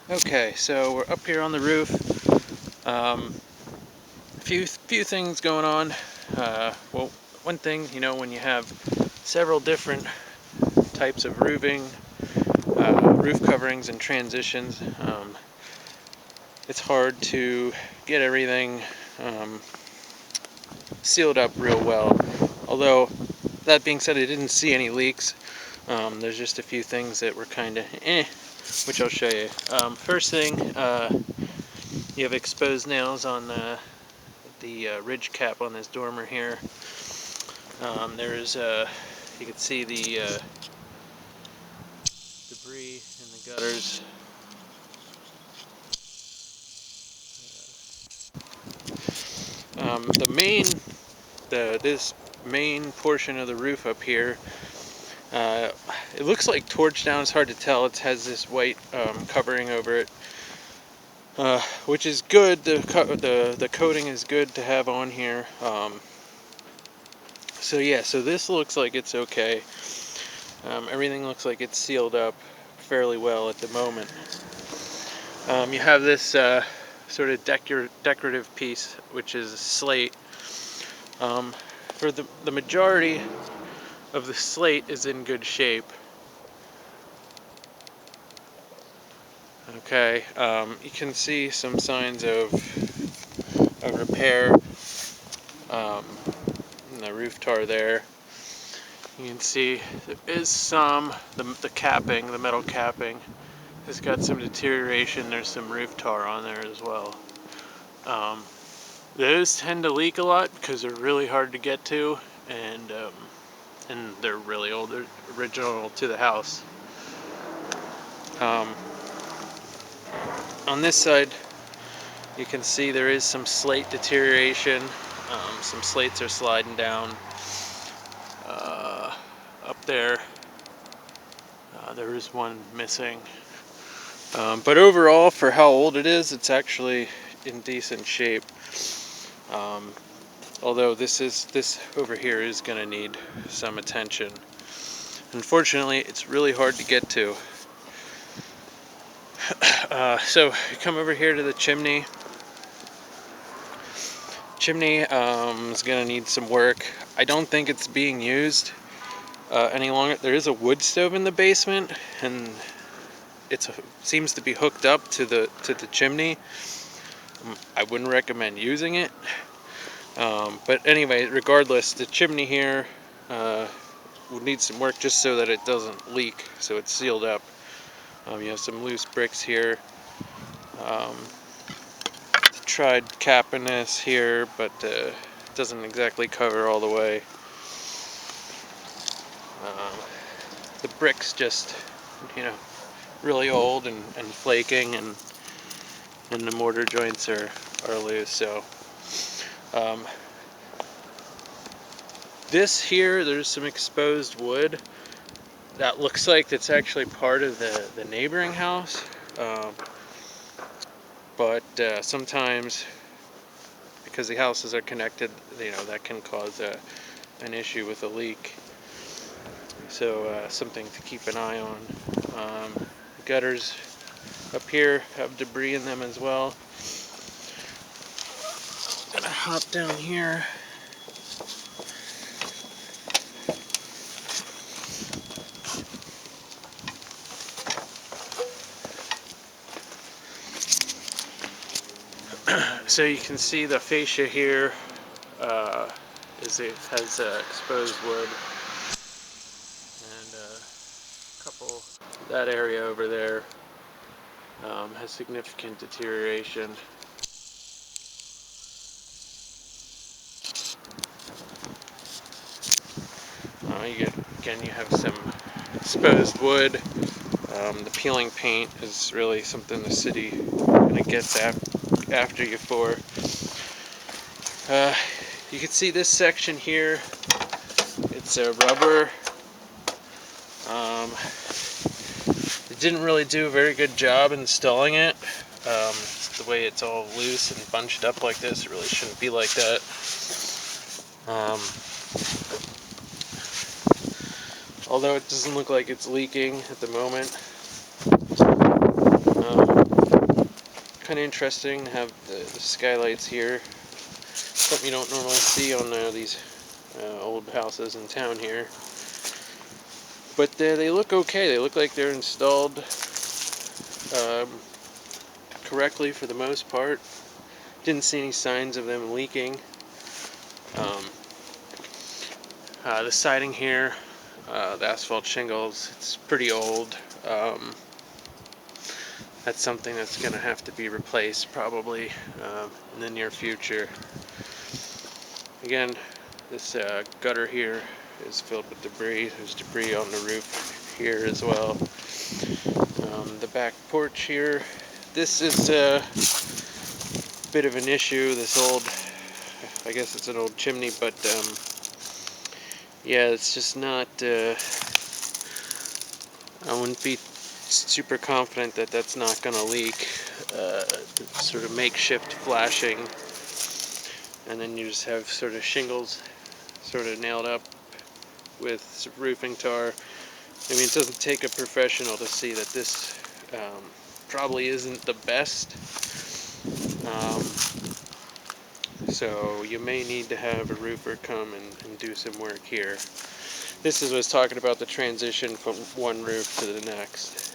Okay, so we're up here on the roof. Few things going on. Well, one thing, when you have several different types of roofing, roof coverings and transitions, it's hard to get everything um, sealed up real well. Although, that being said, I didn't see any leaks. There's just a few things that were kind of which I'll show you. First thing, you have exposed nails on the ridge cap on this dormer here. There's you can see the debris in the gutters. This main portion of the roof up here, uh, it looks like torch down. It's hard to tell. It has this white covering over it, which is good. The coating is good to have on here. So yeah, so this looks like it's okay. Everything looks like it's sealed up fairly well at the moment. You have this sort of decorative piece, which is slate. For the majority of the slate is in good shape. Okay, you can see some signs of repair in the roof tar there. You can see there is the capping, the metal capping, has got some deterioration. There's some roof tar on there as well. Those tend to leak a lot because they're really hard to get to, and they're really old. They're original to the house. On this side, you can see there is some slate deterioration. Some slates are sliding down. Up there, there is one missing. But overall, for how old it is, it's actually in decent shape. Although this over here is going to need some attention. Unfortunately, it's really hard to get to. So you come over here to the chimney. Chimney is going to need some work. I don't think it's being used any longer. There is a wood stove in the basement, and it seems to be hooked up to the chimney. I wouldn't recommend using it. But anyway, regardless, the chimney here would need some work just so that it doesn't leak, so it's sealed up. You have some loose bricks here. Tried capping this here, but it doesn't exactly cover all the way. The brick's just, really old and flaking, and the mortar joints are loose. So this here, there's some exposed wood that looks like it's actually part of the neighboring house. But sometimes, because the houses are connected, that can cause an issue with a leak. So something to keep an eye on. The gutters up here have debris in them as well. I'm gonna hop down here. So you can see the fascia here has exposed wood, and that area over there has significant deterioration. You have some exposed wood. The peeling paint is really something the city kind of gets after you for. You can see this section here. It's a rubber. It didn't really do a very good job installing it. The way it's all loose and bunched up like this, it really shouldn't be like that. Although it doesn't look like it's leaking at the moment. Kind of interesting to have the skylights here. Something you don't normally see on these old houses in town here. But they look okay. They look like they're installed um, correctly for the most part. Didn't see any signs of them leaking. Um, the siding here, the asphalt shingles, it's pretty old. That's something that's going to have to be replaced probably in the near future. Again, this gutter here is filled with debris. There's debris on the roof here as well. The back porch here, this is a bit of an issue. This old, I guess it's an old chimney, but yeah, it's just not, I wouldn't be super confident that that's not going to leak. Sort of makeshift flashing, and then you just have sort of shingles sort of nailed up with roofing tar. I mean, it doesn't take a professional to see that this probably isn't the best. So you may need to have a roofer come and do some work here. This is what's talking about the transition from one roof to the next.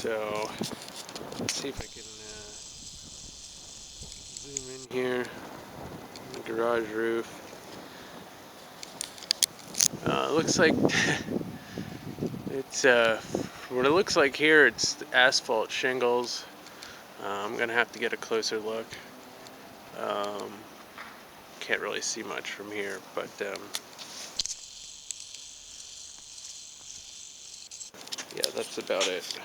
So let's see if I can zoom in here. The garage roof. It looks like it's what it looks like here. It's asphalt shingles. I'm gonna have to get a closer look. Can't really see much from here, but yeah, that's about it.